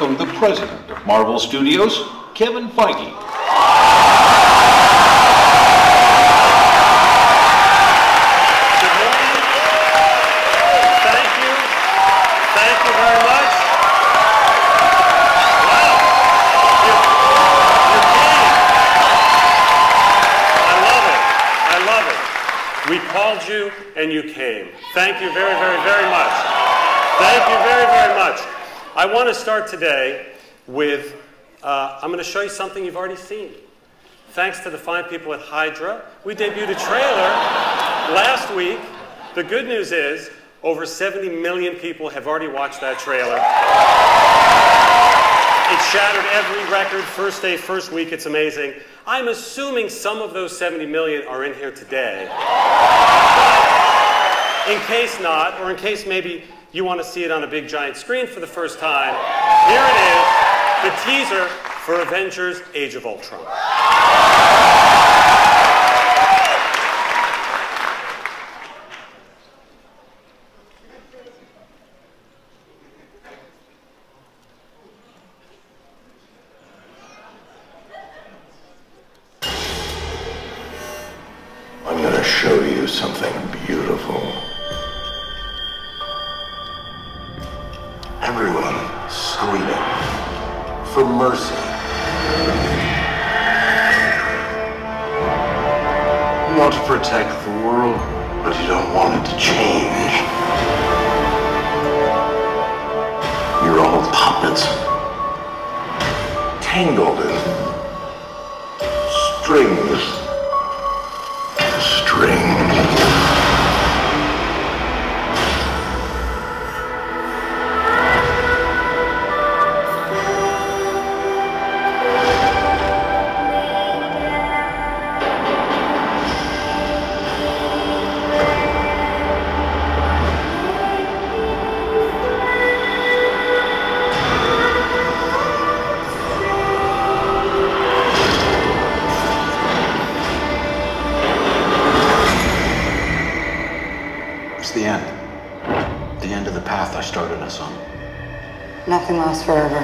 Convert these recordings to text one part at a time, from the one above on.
welcome the president of Marvel Studios, Kevin Feige. We called you and you came. Thank you very, very, very much. Thank you very, very much. I want to start today with, I'm going to show you something you've already seen. Thanks to the fine people at Hydra, we debuted a trailer last week. The good news is over 70 million people have already watched that trailer. It shattered every record, first day, first week. It's amazing. I'm assuming some of those 70 million are in here today. In case not, or in case maybe you want to see it on a big giant screen for the first time, here it is, the teaser for Avengers: Age of Ultron. I'm going to show you something beautiful. Everyone screaming for mercy. You want to protect the world, but you don't want it to change. You're all puppets, tangled in strings. The end of the path I started us on. Nothing lasts forever.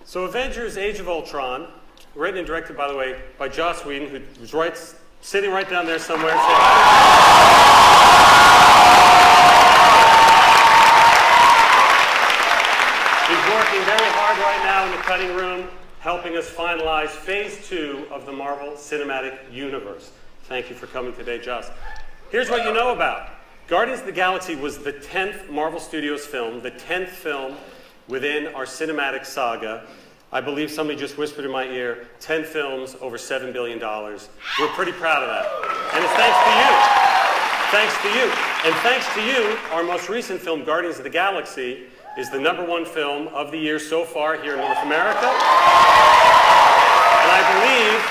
So Avengers: Age of Ultron, written and directed, by the way, by Joss Whedon, who's sitting right down there somewhere. He's working very hard right now in the cutting room, helping us finalize Phase 2 of the Marvel Cinematic Universe. Thank you for coming today, Joss. Here's what you know about. Guardians of the Galaxy was the 10th Marvel Studios film, the 10th film within our cinematic saga. I believe somebody just whispered in my ear, 10 films, over $7 billion. We're pretty proud of that. And it's thanks to you. Thanks to you. And thanks to you, our most recent film, Guardians of the Galaxy, is the #1 film of the year so far here in North America. And I believe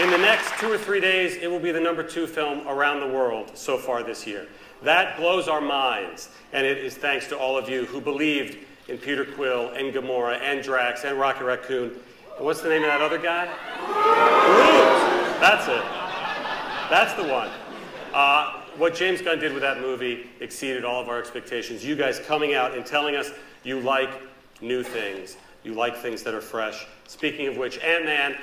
in the next 2 or 3 days, it will be the #2 film around the world so far this year. That blows our minds. And it is thanks to all of you who believed in Peter Quill and Gamora and Drax and Rocket Raccoon. And what's the name of that other guy? Groot. That's it. That's the one. What James Gunn did with that movie exceeded all of our expectations. You guys coming out and telling us you like new things. You like things that are fresh. Speaking of which, Ant-Man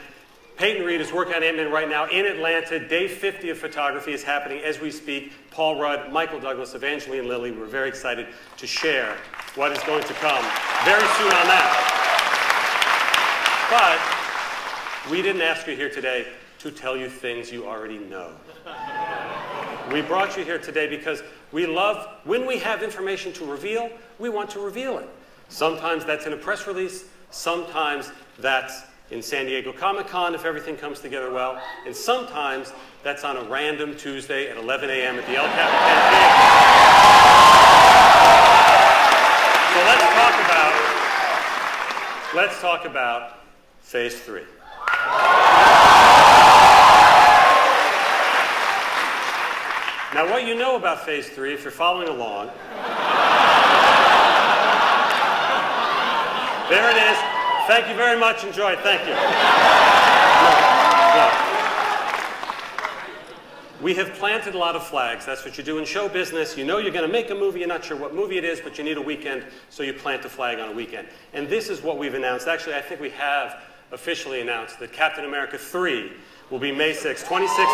Peyton Reed is working on Ant-Man right now in Atlanta. Day 50 of photography is happening as we speak. Paul Rudd, Michael Douglas, Evangeline Lilly. We're very excited to share what is going to come very soon on that. But we didn't ask you here today to tell you things you already know. We brought you here today because we love, when we have information to reveal, we want to reveal it. Sometimes that's in a press release, sometimes that's in San Diego Comic-Con if everything comes together well, and sometimes that's on a random Tuesday at 11 a.m. at the El Capitan Theater. So let's talk about Phase 3. Now what you know about Phase 3, if you're following along, there it is. Thank you very much. Enjoy it. Thank you. We have planted a lot of flags. That's what you do in show business. You know you're going to make a movie. You're not sure what movie it is, but you need a weekend, so you plant a flag on a weekend. And this is what we've announced. Actually, I think we have officially announced that Captain America 3 will be May 6, 2016.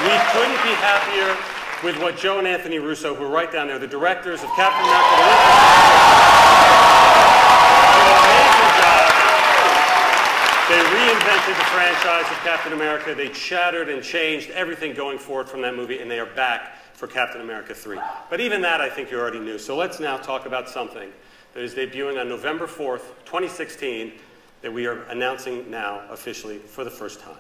We couldn't be happier with what Joe and Anthony Russo, who are right down there, the directors of Captain America, did an amazing job. They reinvented the franchise of Captain America. They shattered and changed everything going forward from that movie, and they are back for Captain America 3. But even that, I think you already knew. So let's now talk about something that is debuting on November 4th, 2016, that we are announcing now officially for the first time.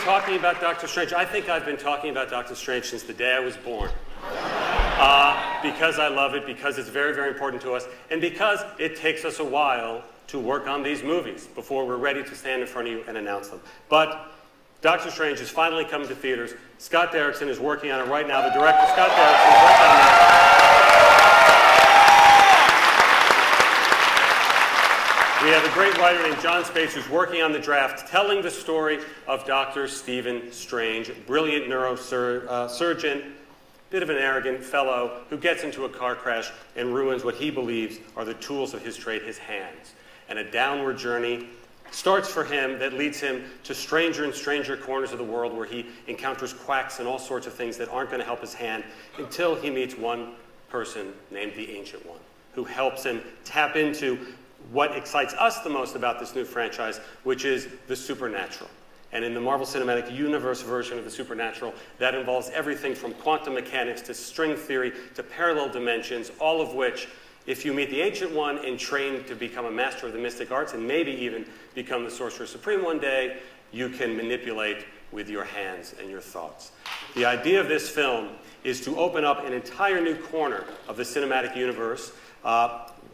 Talking about Doctor Strange. I think I've been talking about Doctor Strange since the day I was born. Because I love it, because it's very, very important to us, and because it takes us a while to work on these movies before we're ready to stand in front of you and announce them. But Doctor Strange is finally coming to theaters. Scott Derrickson is working on it right now. The director, Scott Derrickson, is right down there. We have a great writer named John Space who's working on the draft, telling the story of Dr. Stephen Strange, brilliant neurosurgeon, bit of an arrogant fellow who gets into a car crash and ruins what he believes are the tools of his trade, his hands. And a downward journey starts for him that leads him to stranger and stranger corners of the world where he encounters quacks and all sorts of things that aren't going to help his hand until he meets one person named the Ancient One, who helps him tap into what excites us the most about this new franchise, which is the supernatural. And in the Marvel Cinematic Universe version of the supernatural, that involves everything from quantum mechanics to string theory to parallel dimensions, all of which, if you meet the Ancient One and train to become a master of the mystic arts and maybe even become the Sorcerer Supreme one day, you can manipulate with your hands and your thoughts. The idea of this film is to open up an entire new corner of the cinematic universe.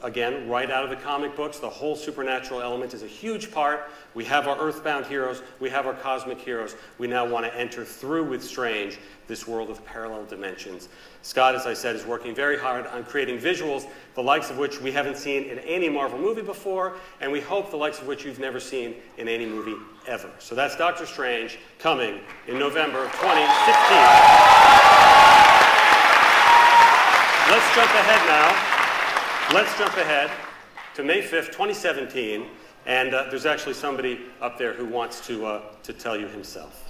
Again, right out of the comic books, the whole supernatural element is a huge part. We have our earthbound heroes. We have our cosmic heroes. We now want to enter through with Strange this world of parallel dimensions. Scott, as I said, is working very hard on creating visuals, the likes of which we haven't seen in any Marvel movie before, and we hope the likes of which you've never seen in any movie ever. So that's Doctor Strange coming in November of 2016. Let's jump ahead now. Let's jump ahead to May 5th, 2017, and there's actually somebody up there who wants to tell you himself.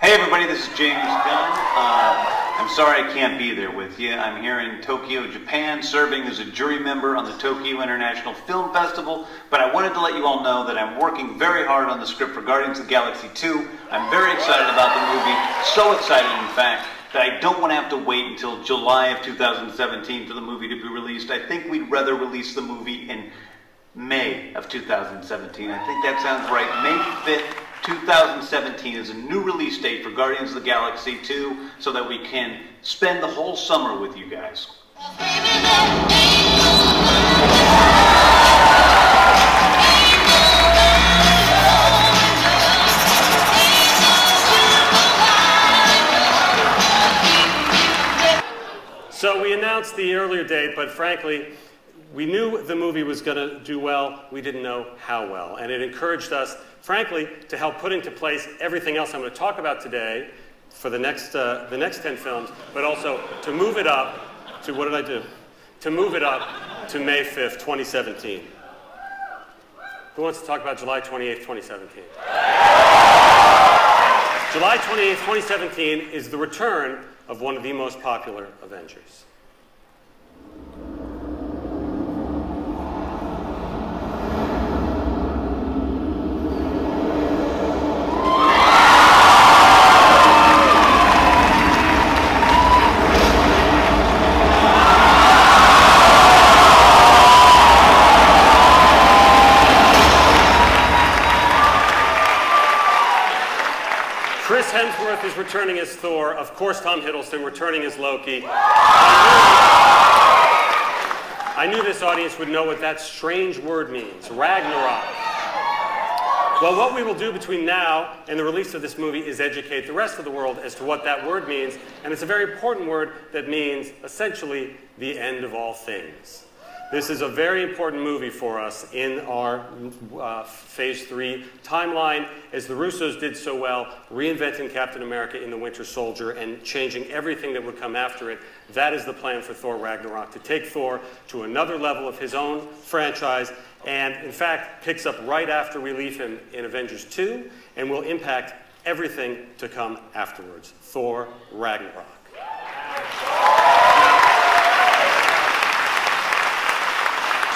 Hey everybody, this is James Gunn. I'm sorry I can't be there with you. I'm here in Tokyo, Japan, serving as a jury member on the Tokyo International Film Festival, but I wanted to let you all know that I'm working very hard on the script for Guardians of the Galaxy 2. I'm very excited about the movie, so excited in fact, that I don't want to have to wait until July of 2017 for the movie to be released. I think we'd rather release the movie in May of 2017. I think that sounds right. May 5th, 2017 is a new release date for Guardians of the Galaxy 2 so that we can spend the whole summer with you guys. So we announced the earlier date, but frankly, we knew the movie was going to do well. We didn't know how well. And it encouraged us, frankly, to help put into place everything else I'm going to talk about today for the next 10 films, but also to move it up to, what did I do? To move it up to May 5th, 2017. Who wants to talk about July 28th, 2017? July 28th, 2017 is the return of one of the most popular Avengers. Is returning as Thor. Of course, Tom Hiddleston returning as Loki. I knew this audience would know what that strange word means, Ragnarok. Well, what we will do between now and the release of this movie is educate the rest of the world as to what that word means, and it's a very important word that means, essentially, the end of all things. This is a very important movie for us in our Phase 3 timeline, as the Russos did so well, reinventing Captain America in the Winter Soldier and changing everything that would come after it. That is the plan for Thor Ragnarok, to take Thor to another level of his own franchise, and in fact picks up right after we leave him in Avengers 2, and will impact everything to come afterwards. Thor Ragnarok.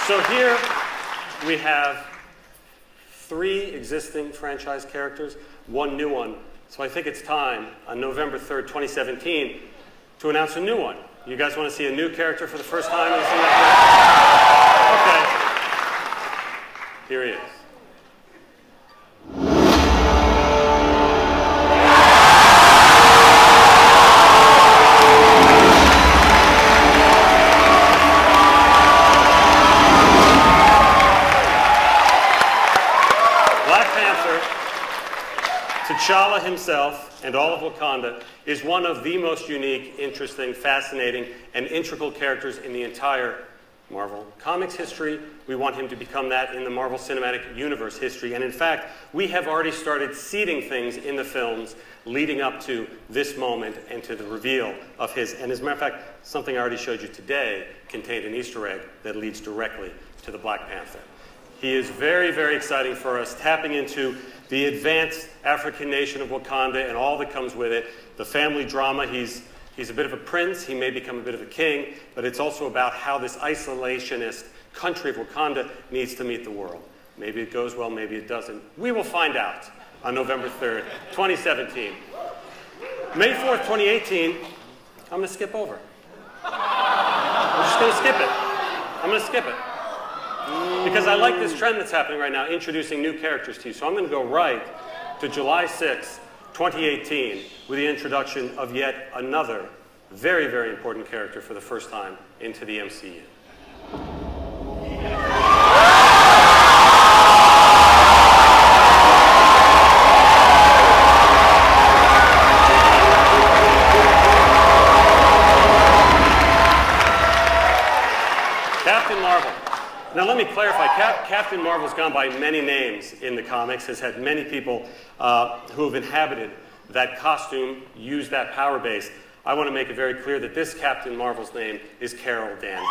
So here we have 3 existing franchise characters, 1 new one. So I think it's time on November 3rd, 2017 to announce a new one. You guys want to see a new character for the first time in the cinematic? Okay. Here he is. T'Challa himself and all of Wakanda is one of the most unique, interesting, fascinating, and integral characters in the entire Marvel Comics history. We want him to become that in the Marvel Cinematic Universe history. And in fact, we have already started seeding things in the films leading up to this moment and to the reveal of his. And as a matter of fact, something I already showed you today contained an Easter egg that leads directly to the Black Panther. He is very, very exciting for us, tapping into the advanced African nation of Wakanda and all that comes with it, the family drama. He's a bit of a prince, he may become a bit of a king, but it's also about how this isolationist country of Wakanda needs to meet the world. Maybe it goes well, maybe it doesn't. We will find out on November 3rd, 2017. May 4th, 2018, I'm going to skip over. I'm just going to skip it. I'm going to skip it. Because I like this trend that's happening right now, introducing new characters to you. So I'm going to go right to July 6, 2018, with the introduction of yet another very, very important character for the first time into the MCU. Captain Marvel. Now let me clarify, Captain Marvel's gone by many names in the comics, has had many people who have inhabited that costume, used that power base. I want to make it very clear that this Captain Marvel's name is Carol Danvers.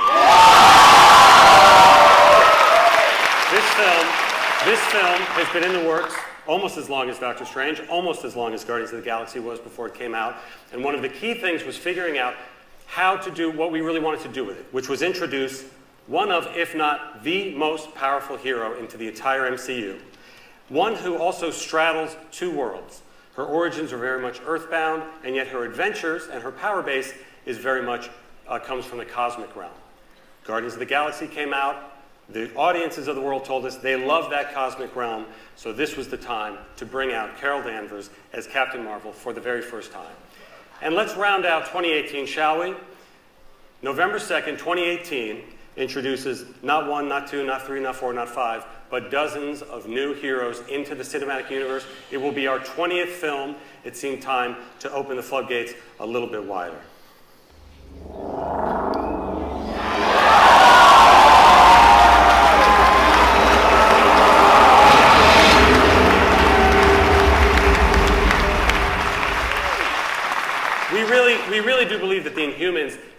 This film has been in the works almost as long as Doctor Strange, almost as long as Guardians of the Galaxy was before it came out. And one of the key things was figuring out how to do what we really wanted to do with it, which was introduce one of, if not the most powerful hero into the entire MCU. One who also straddles 2 worlds. Her origins are very much earthbound, and yet her adventures and her power base is very much comes from the cosmic realm. Guardians of the Galaxy came out. The audiences of the world told us they love that cosmic realm, so this was the time to bring out Carol Danvers as Captain Marvel for the very first time. And let's round out 2018, shall we? November 2nd, 2018, introduces not 1, not 2, not 3, not 4, not 5, but dozens of new heroes into the cinematic universe. It will be our 20th film. It seemed time to open the floodgates a little bit wider.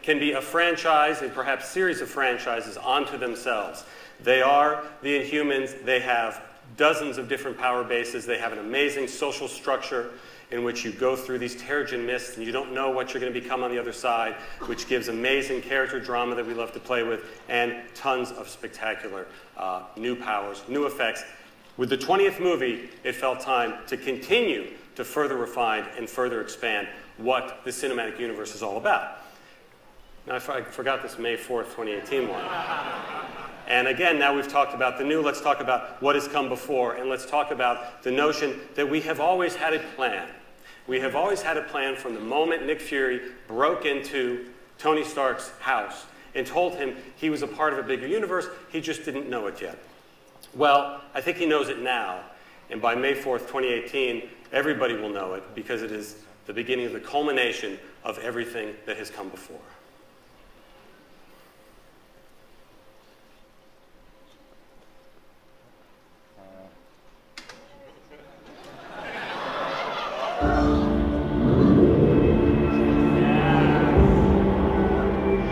can be a franchise and perhaps series of franchises onto themselves. They are the Inhumans. They have dozens of different power bases. They have an amazing social structure in which you go through these Terrigen mists and you don't know what you're going to become on the other side, which gives amazing character drama that we love to play with, and tons of spectacular new powers, new effects. With the 20th movie, it felt time to continue to further refine and further expand what the cinematic universe is all about. Now, I forgot this May 4th, 2018 one. And again, now we've talked about the new, let's talk about what has come before, and let's talk about the notion that we have always had a plan. We have always had a plan from the moment Nick Fury broke into Tony Stark's house and told him he was a part of a bigger universe, he just didn't know it yet. Well, I think he knows it now, and by May 4th, 2018, everybody will know it because it is the beginning of the culmination of everything that has come before.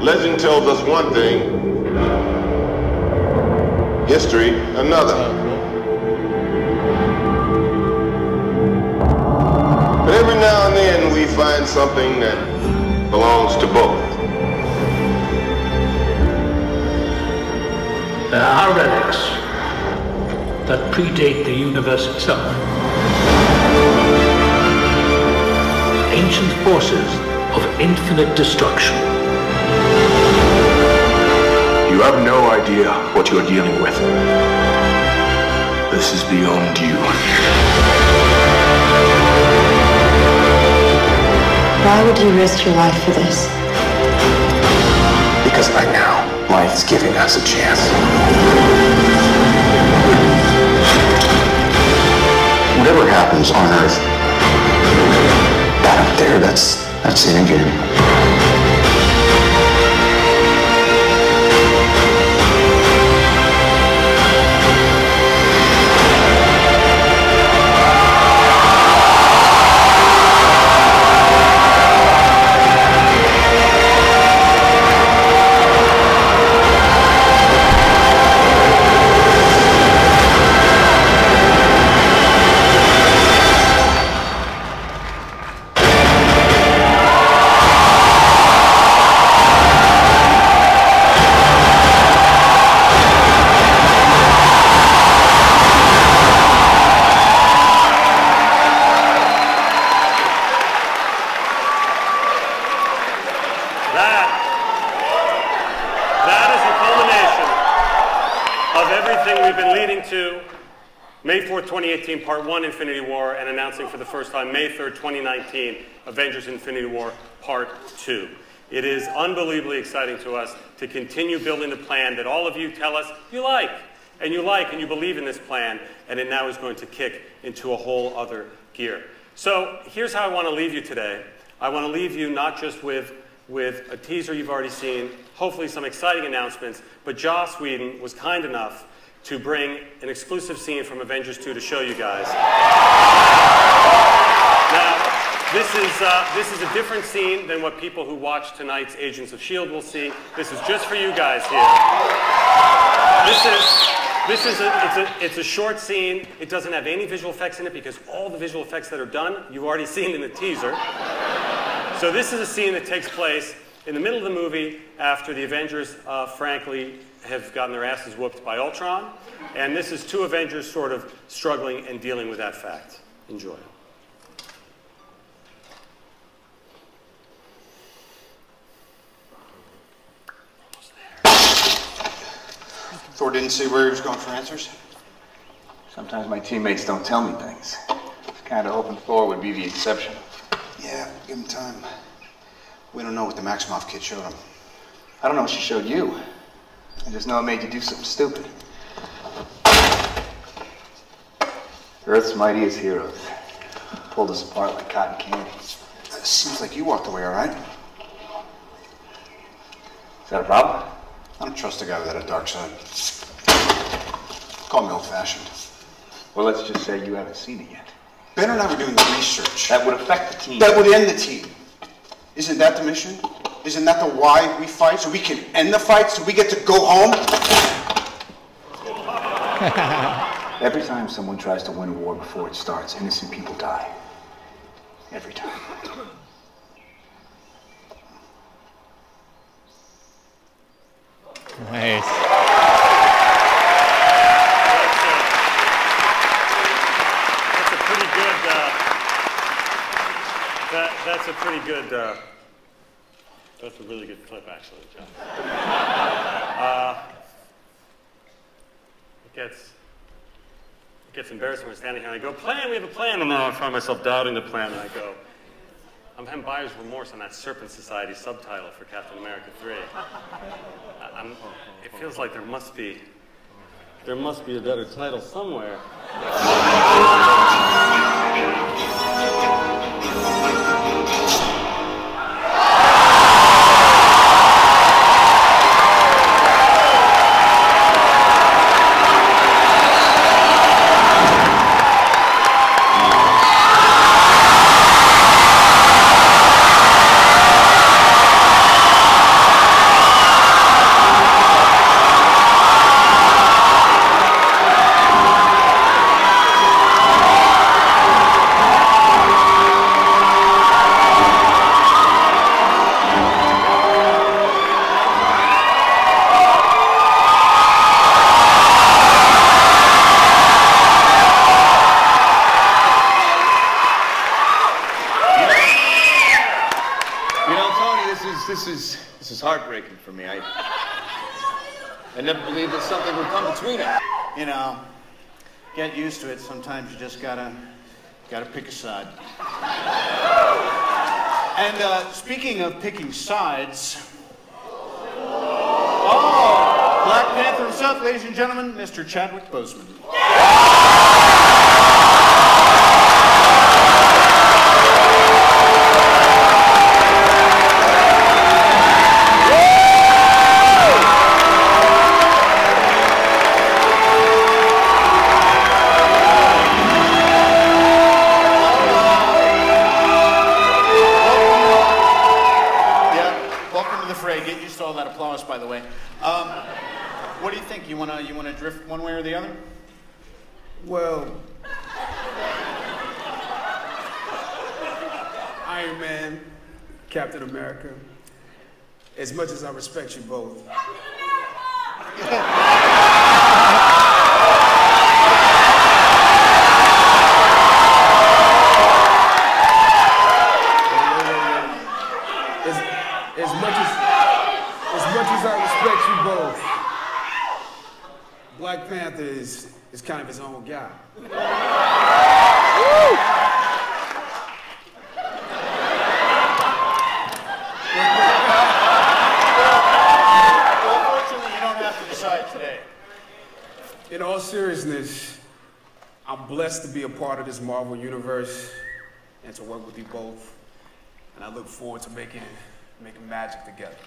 Legend tells us one thing, history another. But every now and then we find something that belongs to both. There are relics that predate the universe itself. Ancient forces of infinite destruction. You have no idea what you're dealing with. This is beyond you. Why would you risk your life for this? Because right now, life is giving us a chance. Whatever happens on Earth, that up there, that's it again. May 4th, 2018, Part 1, Infinity War, and announcing for the first time, May 3rd, 2019, Avengers Infinity War, Part 2. It is unbelievably exciting to us to continue building the plan that all of you tell us you like, and you believe in this plan, and it now is going to kick into a whole other gear. So here's how I want to leave you today. I want to leave you not just with a teaser you've already seen, hopefully some exciting announcements, but Joss Whedon was kind enough to bring an exclusive scene from Avengers 2 to show you guys. Now, this is a different scene than what people who watch tonight's Agents of S.H.I.E.L.D. will see. This is just for you guys here. It's a short scene. It doesn't have any visual effects in it because all the visual effects that are done, you've already seen in the teaser. So this is a scene that takes place in the middle of the movie after the Avengers, frankly, have gotten their asses whooped by Ultron. And this is two Avengers sort of struggling and dealing with that fact. Enjoy. Thor didn't say where he was going for answers? Sometimes my teammates don't tell me things. I was kind of hoping Thor would be the exception. Yeah, give him time. We don't know what the Maximoff kid showed him. I don't know what she showed you. I just know it made you do something stupid. Earth's mightiest heroes pulled us apart like cotton candy. It seems like you walked away all right. Is that a problem? I don't trust a guy without a dark side. Call me old-fashioned. Well, let's just say you haven't seen it yet. Ben and I were doing the research. That would affect the team. That would end the team. Isn't that the mission? Isn't that the why we fight? So we can end the fight, so we get to go home? Every time someone tries to win a war before it starts, innocent people die. Every time. Nice. That's a really good clip, actually, John. It gets embarrassing when I'm standing here and I go, plan, we have a plan, and then I find myself doubting the plan, and I go, I'm having buyer's remorse on that Serpent Society subtitle for Captain America 3. It feels like there must be a better title somewhere. This is heartbreaking for me. I never believed that something would come between us. You know, get used to it. Sometimes you just gotta pick a side. And speaking of picking sides, Black Panther himself, ladies and gentlemen, Mr. Chadwick Boseman. Get used to all that applause, by the way. What do you think? You wanna drift one way or the other? Well, Iron Man, Captain America. As much as I respect you both. As much as I respect you both, Black Panther is kind of his own guy. Well, unfortunately, you don't have to decide today. In all seriousness, I'm blessed to be a part of this Marvel universe and to work with you both. And I look forward to making magic together.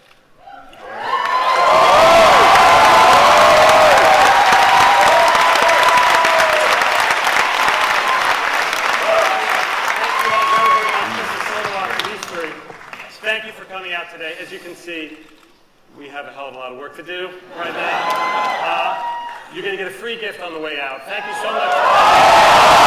Thank you for coming out today. As you can see, we have a hell of a lot of work to do right now. You're going to get a free gift on the way out. Thank you so much.